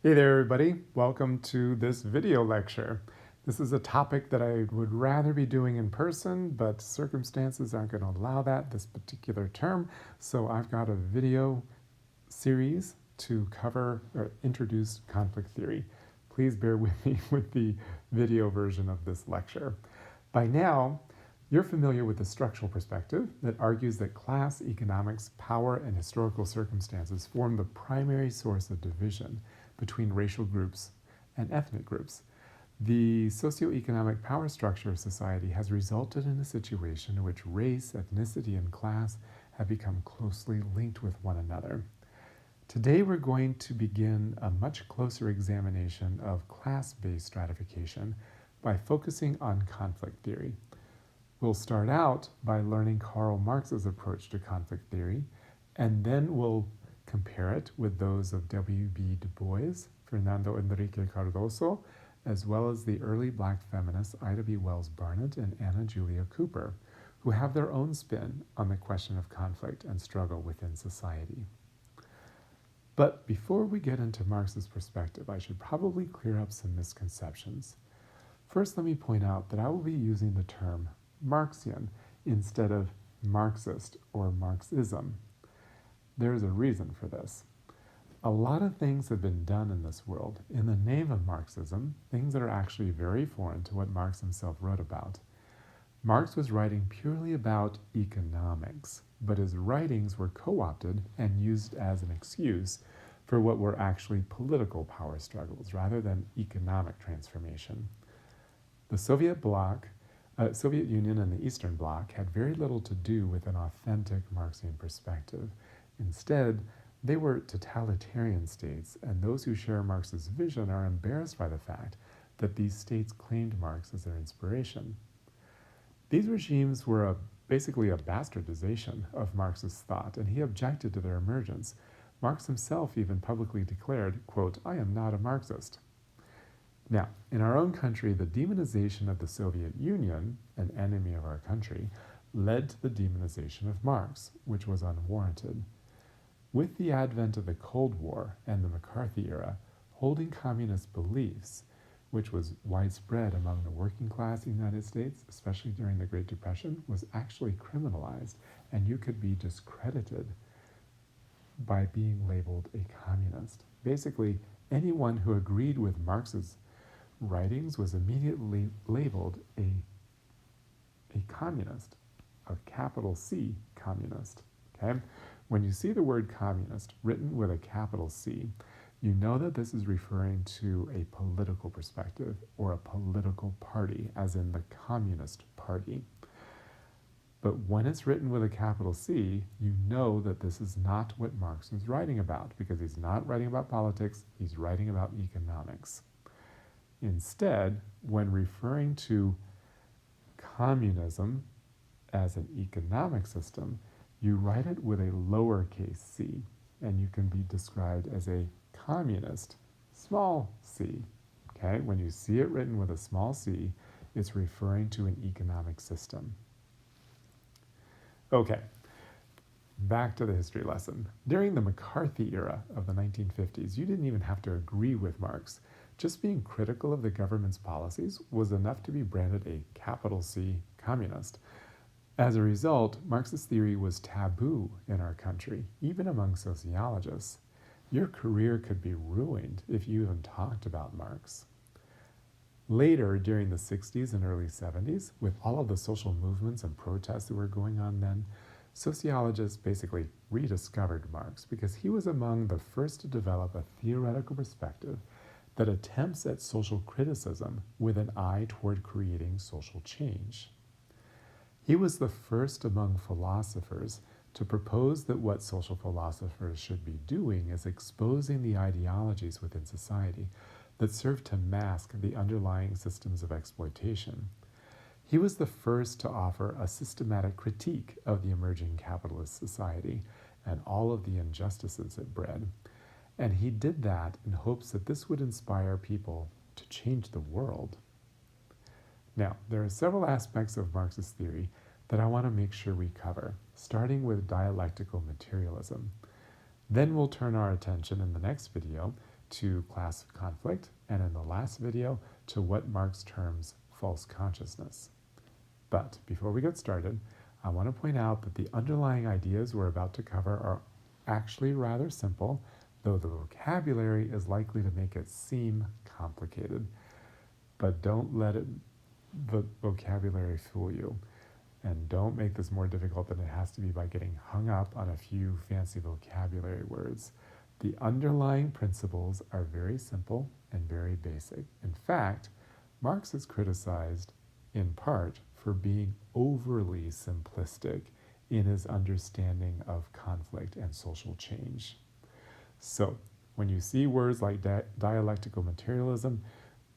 Hey there, everybody. Welcome to this video lecture. This is a topic that I would rather be doing in person, but circumstances aren't going to allow that this particular term. So I've got a video series to cover or introduce conflict theory. Please bear with me with the video version of this lecture. By now, you're familiar with the structural perspective that argues that class, economics, power, and historical circumstances form the primary source of division between racial groups and ethnic groups. The socioeconomic power structure of society has resulted in a situation in which race, ethnicity, and class have become closely linked with one another. Today we're going to begin a much closer examination of class-based stratification by focusing on conflict theory. We'll start out by learning Karl Marx's approach to conflict theory, and then we'll compare it with those of W.B. Du Bois, Fernando Enrique Cardoso, as well as the early black feminists Ida B. Wells Barnett and Anna Julia Cooper, who have their own spin on the question of conflict and struggle within society. But before we get into Marx's perspective, I should probably clear up some misconceptions. First, let me point out that I will be using the term Marxian instead of Marxist or Marxism. There's a reason for this. A lot of things have been done in this world in the name of Marxism, things that are actually very foreign to what Marx himself wrote about. Marx was writing purely about economics, but his writings were co-opted and used as an excuse for what were actually political power struggles rather than economic transformation. The Soviet Union and the Eastern Bloc had very little to do with an authentic Marxian perspective. Instead, they were totalitarian states, and those who share Marx's vision are embarrassed by the fact that these states claimed Marx as their inspiration. These regimes were basically a bastardization of Marx's thought, and he objected to their emergence. Marx himself even publicly declared, quote, "I am not a Marxist." Now, in our own country, the demonization of the Soviet Union, an enemy of our country, led to the demonization of Marx, which was unwarranted. With the advent of the Cold War and the McCarthy era, holding communist beliefs, which was widespread among the working class in the United States, especially during the Great Depression, was actually criminalized, and you could be discredited by being labeled a communist. Basically, anyone who agreed with Marx's writings was immediately labeled a communist, a capital C communist. Okay? When you see the word communist written with a capital C, you know that this is referring to a political perspective or a political party, as in the Communist Party. But when it's written with a capital C, you know that this is not what Marx is writing about, because he's not writing about politics, he's writing about economics. Instead, when referring to communism as an economic system, you write it with a lowercase c, and you can be described as a communist, small c. Okay? When you see it written with a small c, it's referring to an economic system. Okay, back to the history lesson. During the McCarthy era of the 1950s, you didn't even have to agree with Marx. Just being critical of the government's policies was enough to be branded a capital C communist. As a result, Marxist theory was taboo in our country, even among sociologists. Your career could be ruined if you even talked about Marx. Later, during the 60s and early 70s, with all of the social movements and protests that were going on then, sociologists basically rediscovered Marx because he was among the first to develop a theoretical perspective that attempts at social criticism with an eye toward creating social change. He was the first among philosophers to propose that what social philosophers should be doing is exposing the ideologies within society that serve to mask the underlying systems of exploitation. He was the first to offer a systematic critique of the emerging capitalist society and all of the injustices it bred. And he did that in hopes that this would inspire people to change the world. Now, there are several aspects of Marxist theory that I want to make sure we cover, starting with dialectical materialism. Then we'll turn our attention in the next video to class of conflict, and in the last video to what Marx terms false consciousness. But before we get started, I want to point out that the underlying ideas we're about to cover are actually rather simple, though the vocabulary is likely to make it seem complicated. But don't let the vocabulary fool you. And don't make this more difficult than it has to be by getting hung up on a few fancy vocabulary words. The underlying principles are very simple and very basic. In fact, Marx is criticized in part for being overly simplistic in his understanding of conflict and social change. So, when you see words like dialectical materialism,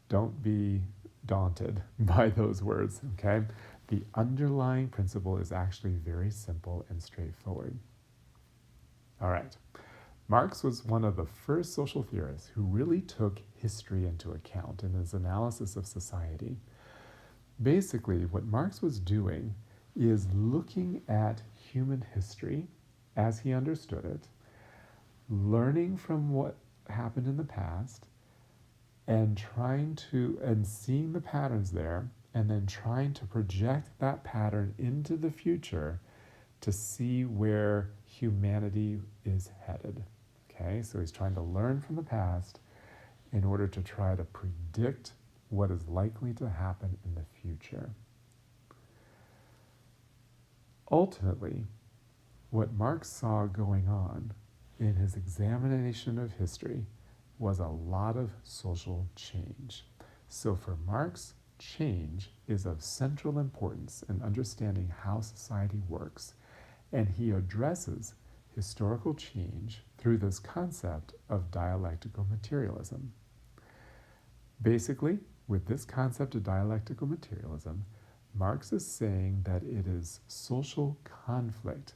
don't be daunted by those words, okay? The underlying principle is actually very simple and straightforward. All right. Marx was one of the first social theorists who really took history into account in his analysis of society. Basically, what Marx was doing is looking at human history as he understood it, learning from what happened in the past, and seeing the patterns there, and then trying to project that pattern into the future to see where humanity is headed. Okay, so he's trying to learn from the past in order to try to predict what is likely to happen in the future. Ultimately, what Marx saw going on in his examination of history was a lot of social change. So for Marx, change is of central importance in understanding how society works, and he addresses historical change through this concept of dialectical materialism. Basically, with this concept of dialectical materialism, Marx is saying that it is social conflict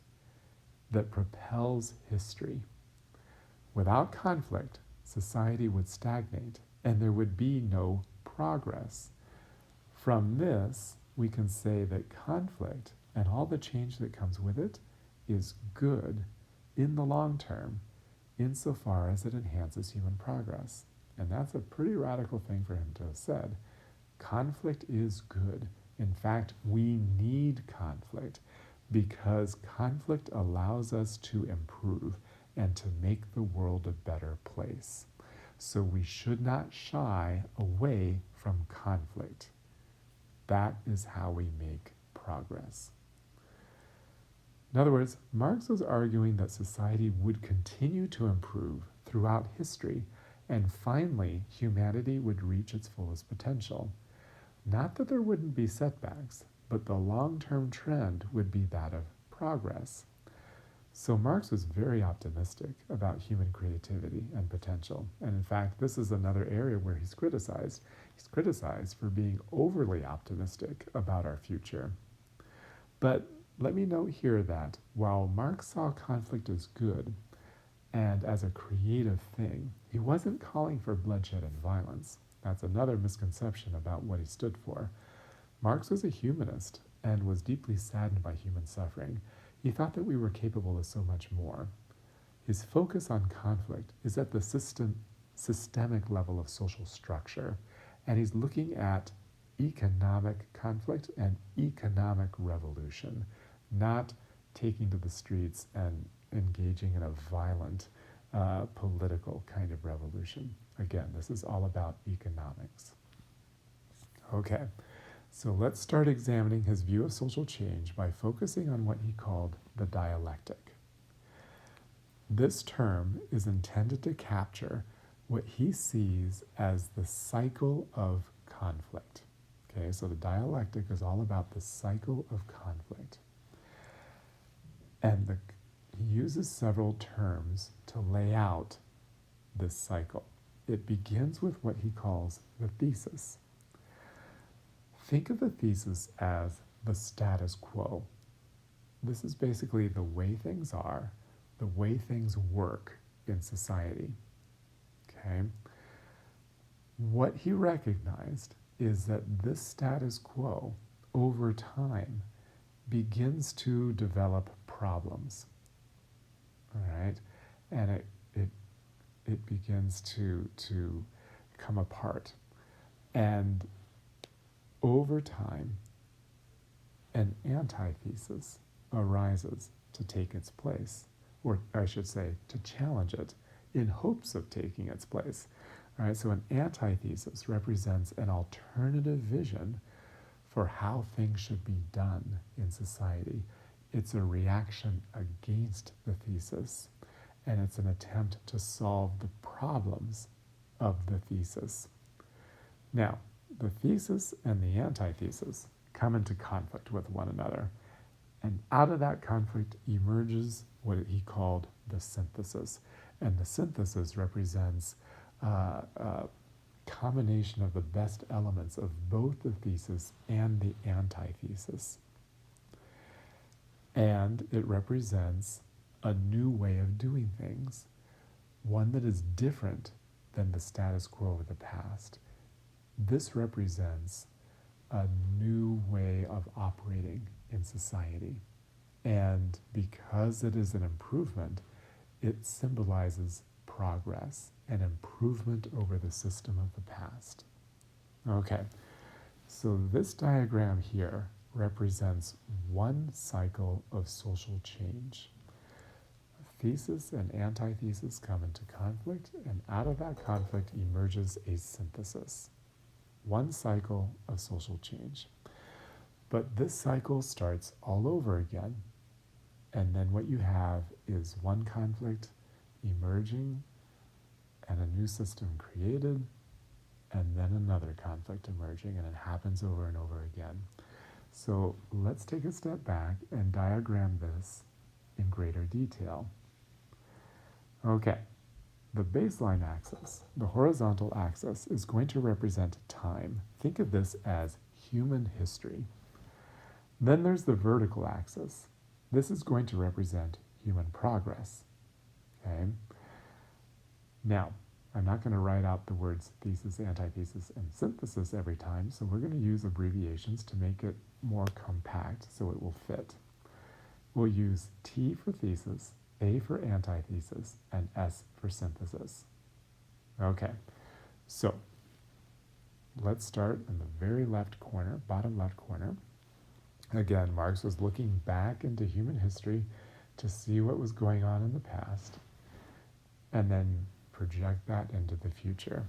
that propels history. Without conflict, society would stagnate and there would be no progress. From this, we can say that conflict and all the change that comes with it is good in the long term, insofar as it enhances human progress. And that's a pretty radical thing for him to have said. Conflict is good. In fact, we need conflict because conflict allows us to improve and to make the world a better place. So we should not shy away from conflict. That is how we make progress. In other words, Marx was arguing that society would continue to improve throughout history, and finally humanity would reach its fullest potential. Not that there wouldn't be setbacks, but the long-term trend would be that of progress. So Marx was very optimistic about human creativity and potential. And in fact, this is another area where he's criticized. He's criticized for being overly optimistic about our future. But let me note here that while Marx saw conflict as good and as a creative thing, he wasn't calling for bloodshed and violence. That's another misconception about what he stood for. Marx was a humanist and was deeply saddened by human suffering. He thought that we were capable of so much more. His focus on conflict is at the systemic level of social structure, and he's looking at economic conflict and economic revolution, not taking to the streets and engaging in a violent political kind of revolution. Again, this is all about economics. Okay. So let's start examining his view of social change by focusing on what he called the dialectic. This term is intended to capture what he sees as the cycle of conflict. Okay, so the dialectic is all about the cycle of conflict. And he uses several terms to lay out this cycle. It begins with what he calls the thesis. Think of the thesis as the status quo. This is basically the way things are, the way things work in society. Okay? What he recognized is that this status quo, over time, begins to develop problems. All right? And it it begins to come apart. And over time, an antithesis arises to take its place, or I should say, to challenge it in hopes of taking its place. All right, so an antithesis represents an alternative vision for how things should be done in society. It's a reaction against the thesis, and it's an attempt to solve the problems of the thesis. Now, the thesis and the antithesis come into conflict with one another, and out of that conflict emerges what he called the synthesis. And the synthesis represents a combination of the best elements of both the thesis and the antithesis. And it represents a new way of doing things, one that is different than the status quo of the past. This represents a new way of operating in society. And because it is an improvement, it symbolizes progress and improvement over the system of the past. Okay, so this diagram here represents one cycle of social change. Thesis and antithesis come into conflict, and out of that conflict emerges a synthesis. One cycle of social change. But this cycle starts all over again, and then what you have is one conflict emerging and a new system created, and then another conflict emerging, and it happens over and over again. So let's take a step back and diagram this in greater detail. Okay, the baseline axis, the horizontal axis, is going to represent time. Think of this as human history. Then there's the vertical axis. This is going to represent human progress. Okay? Now, I'm not going to write out the words thesis, antithesis, and synthesis every time, so we're going to use abbreviations to make it more compact so it will fit. We'll use T for thesis, A for antithesis, and S for synthesis. Okay, so let's start in the very left corner, bottom left corner. Again, Marx was looking back into human history to see what was going on in the past, and then project that into the future.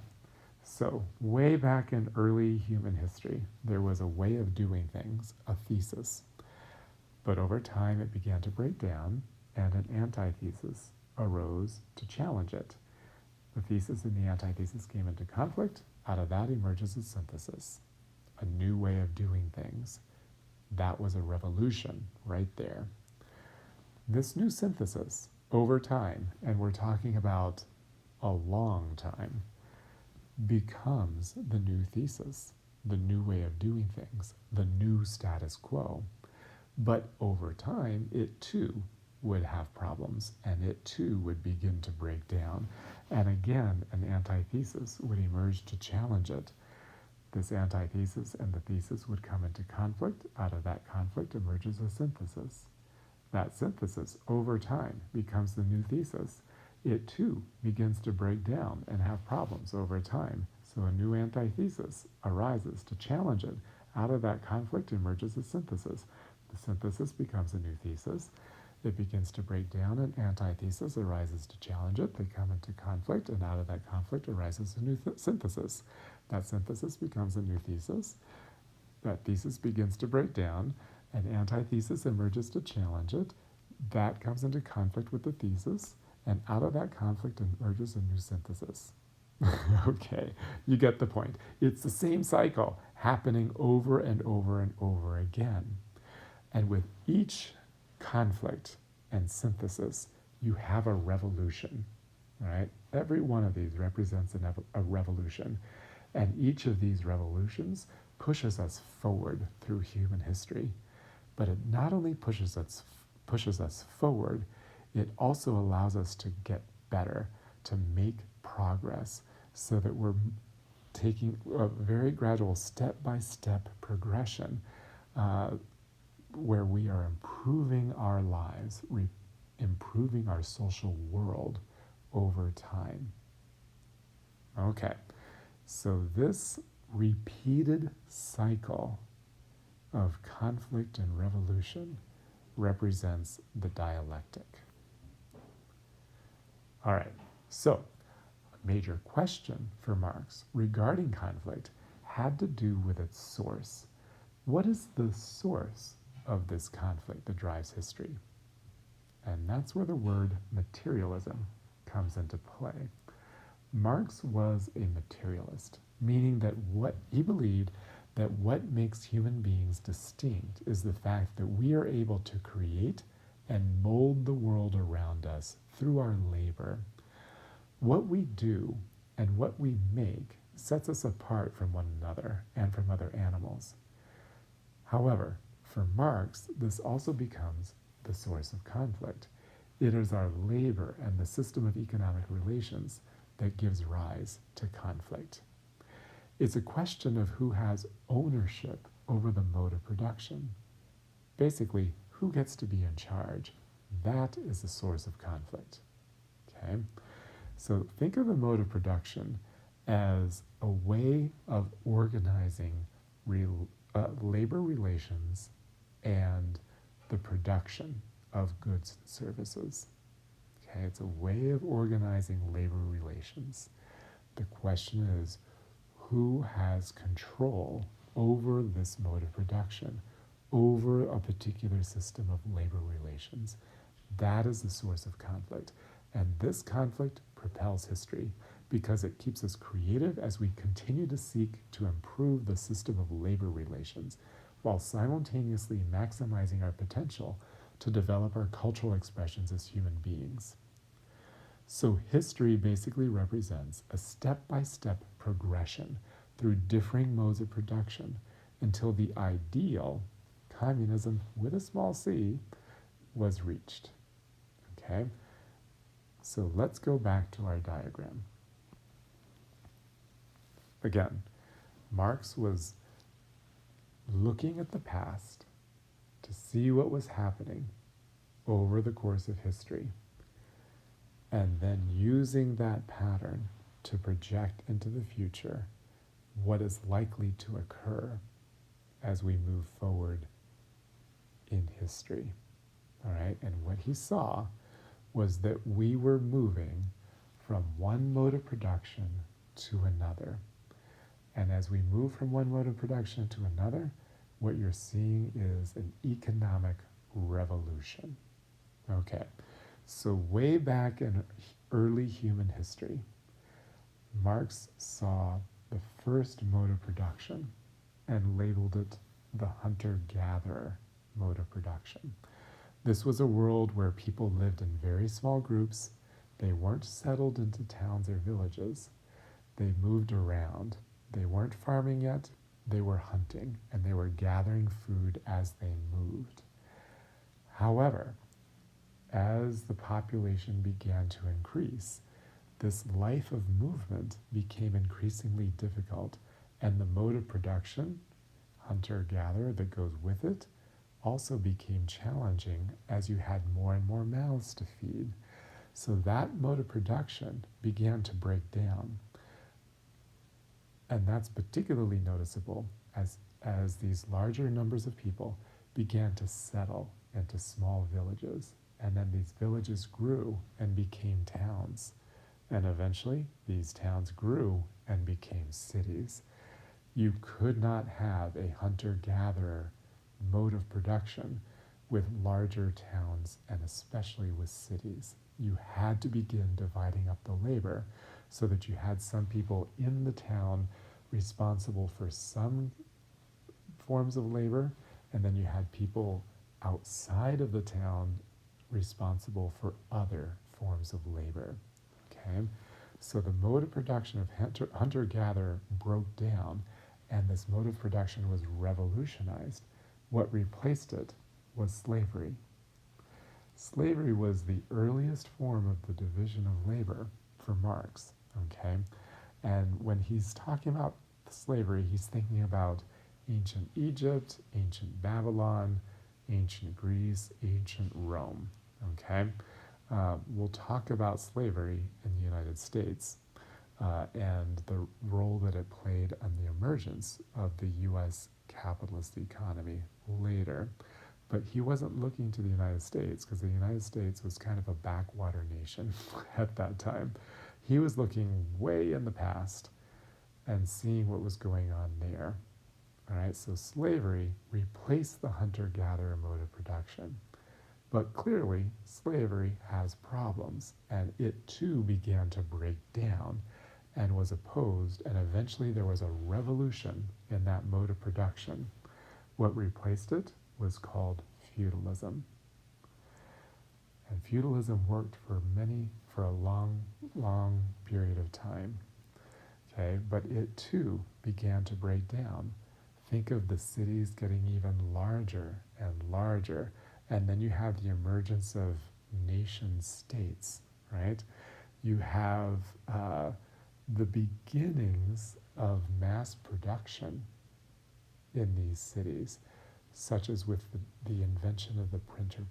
So, way back in early human history, there was a way of doing things, a thesis. But over time, it began to break down, and an antithesis arose to challenge it. The thesis and the antithesis came into conflict. Out of that emerges a synthesis, a new way of doing things. That was a revolution right there. This new synthesis, over time, and we're talking about a long time, becomes the new thesis, the new way of doing things, the new status quo. But over time, it too would have problems, and it too would begin to break down. And again, an antithesis would emerge to challenge it. This antithesis and the thesis would come into conflict. Out of that conflict emerges a synthesis. That synthesis, over time, becomes the new thesis. It too begins to break down and have problems over time. So a new antithesis arises to challenge it. Out of that conflict emerges a synthesis. The synthesis becomes a new thesis. It begins to break down, an antithesis arises to challenge it. They come into conflict, and out of that conflict arises a new synthesis. That synthesis becomes a new thesis. That thesis begins to break down. An antithesis emerges to challenge it. That comes into conflict with the thesis, and out of that conflict emerges a new synthesis. Okay, you get the point. It's the same cycle happening over and over and over again. And with each conflict and synthesis, you have a revolution, right? Every one of these represents a revolution. And each of these revolutions pushes us forward through human history. But it not only pushes us forward, it also allows us to get better, to make progress, so that we're taking a very gradual step-by-step progression where we are improving our lives, improving our social world over time. Okay, so this repeated cycle of conflict and revolution represents the dialectic. All right, so a major question for Marx regarding conflict had to do with its source. What is the source of this conflict that drives history? And that's where the word materialism comes into play. Marx was a materialist, meaning that he believed that what makes human beings distinct is the fact that we are able to create and mold the world around us through our labor. What we do and what we make sets us apart from one another and from other animals. However, for Marx, this also becomes the source of conflict. It is our labor and the system of economic relations that gives rise to conflict. It's a question of who has ownership over the mode of production. Basically, who gets to be in charge? That is the source of conflict. Okay? So think of the mode of production as a way of organizing labor relations and the production of goods and services. Okay, it's a way of organizing labor relations. The question is, who has control over this mode of production, over a particular system of labor relations? That is the source of conflict. And this conflict propels history because it keeps us creative as we continue to seek to improve the system of labor relations while simultaneously maximizing our potential to develop our cultural expressions as human beings. So history basically represents a step-by-step progression through differing modes of production until the ideal, communism with a small c, was reached. Okay? So let's go back to our diagram. Again, Marx was looking at the past to see what was happening over the course of history, and then using that pattern to project into the future what is likely to occur as we move forward in history. All right, and what he saw was that we were moving from one mode of production to another. And as we move from one mode of production to another, what you're seeing is an economic revolution. Okay, so way back in early human history, Marx saw the first mode of production and labeled it the hunter-gatherer mode of production. This was a world where people lived in very small groups. They weren't settled into towns or villages. They moved around. They weren't farming yet. They were hunting, and they were gathering food as they moved. However, as the population began to increase, this life of movement became increasingly difficult, and the mode of production, hunter-gatherer, that goes with it, also became challenging as you had more and more mouths to feed. So that mode of production began to break down. And that's particularly noticeable as these larger numbers of people began to settle into small villages. And then these villages grew and became towns. And eventually, these towns grew and became cities. You could not have a hunter-gatherer mode of production with larger towns and especially with cities. You had to begin dividing up the labor so that you had some people in the town responsible for some forms of labor, and then you had people outside of the town responsible for other forms of labor. Okay? So the mode of production of hunter-gatherer broke down, and this mode of production was revolutionized. What replaced it was slavery. Slavery was the earliest form of the division of labor for Marx, okay? And when he's talking about slavery, he's thinking about ancient Egypt, ancient Babylon, ancient Greece, ancient Rome, okay? We'll talk about slavery in the United States and the role that it played on the emergence of the U.S. capitalist economy later. But he wasn't looking to the United States because the United States was kind of a backwater nation at that time. He was looking way in the past and seeing what was going on there. All right, so slavery replaced the hunter-gatherer mode of production. But clearly, slavery has problems, and it too began to break down and was opposed, and eventually there was a revolution in that mode of production. What replaced it was called feudalism. And feudalism worked for a long period of time. Okay, but it too began to break down. Think of the cities getting even larger and larger, and then you have the emergence of nation states, right? You have the beginnings of mass production in these cities, such as with the invention of the printing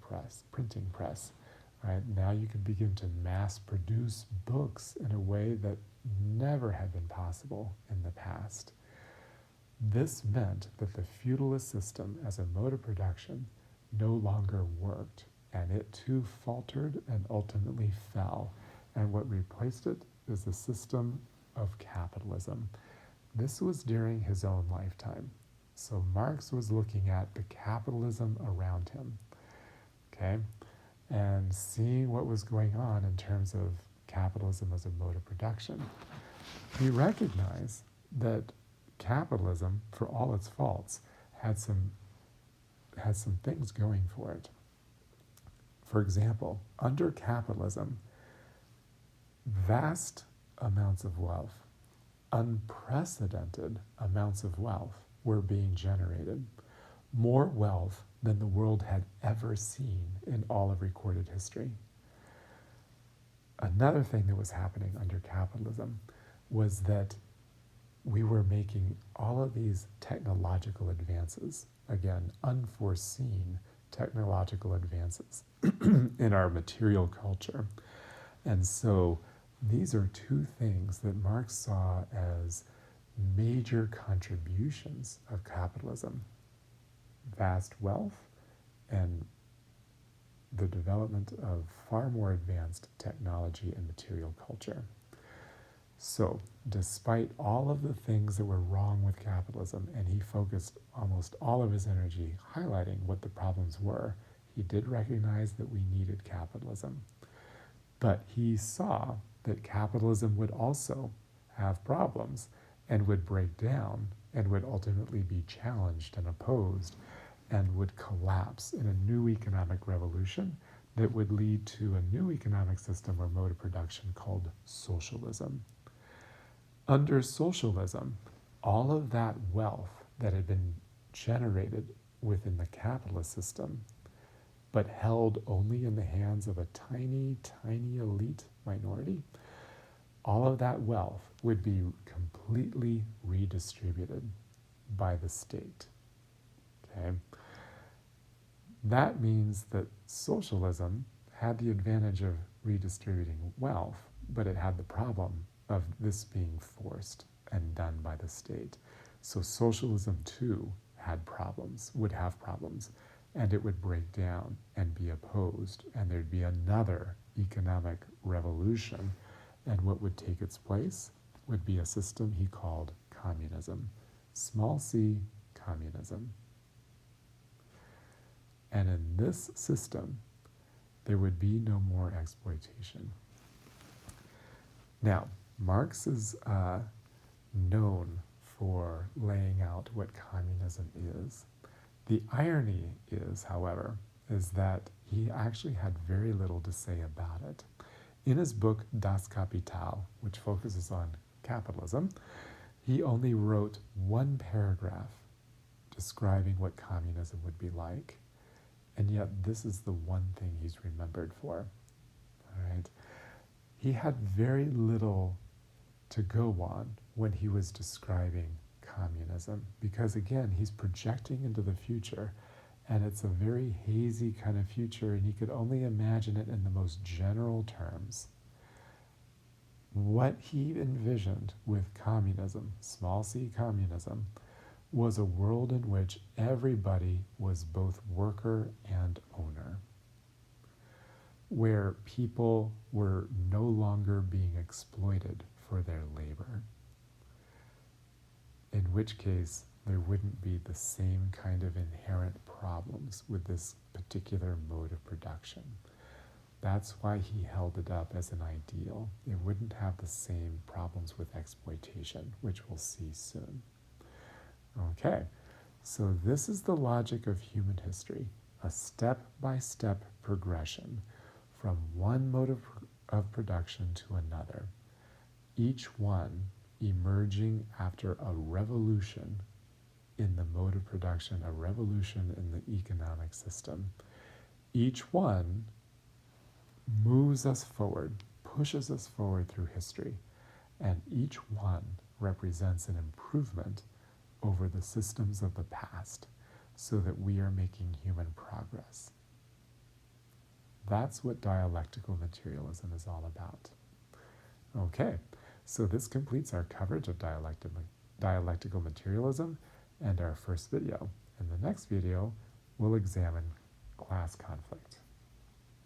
press, right? Now you can begin to mass produce books in a way that never had been possible in the past. This meant that the feudalist system as a mode of production no longer worked, and it too faltered and ultimately fell. And what replaced it is the system of capitalism. This was during his own lifetime. So Marx was looking at the capitalism around him, okay, and seeing what was going on in terms of capitalism as a mode of production. He recognized that capitalism, for all its faults, had some things going for it. For example, under capitalism, vast amounts of wealth, unprecedented amounts of wealth were being generated, more wealth than the world had ever seen in all of recorded history. Another thing that was happening under capitalism was that we were making all of these technological advances, again, unforeseen technological advances in our material culture. And so these are two things that Marx saw as major contributions of capitalism: vast wealth and the development of far more advanced technology and material culture. So, despite all of the things that were wrong with capitalism, and he focused almost all of his energy highlighting what the problems were, he did recognize that we needed capitalism. But he saw that capitalism would also have problems and would break down and would ultimately be challenged and opposed and would collapse in a new economic revolution that would lead to a new economic system or mode of production called socialism. Under socialism, all of that wealth that had been generated within the capitalist system, but held only in the hands of a tiny elite minority, all of that wealth would be completely redistributed by the state. Okay? That means that socialism had the advantage of redistributing wealth, but it had the problem of this being forced and done by the state. So socialism too had problems, would have problems, and it would break down and be opposed, and there'd be another economic revolution, and what would take its place would be a system he called communism, small c communism. And in this system, there would be no more exploitation. Now, Marx is known for laying out what communism is. The irony is, however, is that he actually had very little to say about it. In his book Das Kapital, which focuses on capitalism, he only wrote one paragraph describing what communism would be like, and yet this is the one thing he's remembered for. All right? He had very little to go on when he was describing communism, because again, he's projecting into the future, and it's a very hazy kind of future, and he could only imagine it in the most general terms. What he envisioned with communism, small c communism, was a world in which everybody was both worker and owner, where people were no longer being exploited for their labor, in which case there wouldn't be the same kind of inherent problems with this particular mode of production. That's why he held it up as an ideal. It wouldn't have the same problems with exploitation, which we'll see soon. Okay, so this is the logic of human history, a step-by-step progression from one mode of production to another, each one emerging after a revolution in the mode of production, a revolution in the economic system. Each one moves us forward, pushes us forward through history, and each one represents an improvement over the systems of the past so that we are making human progress. That's what dialectical materialism is all about. Okay, so this completes our coverage of dialectical materialism and our first video. In the next video, we'll examine class conflict.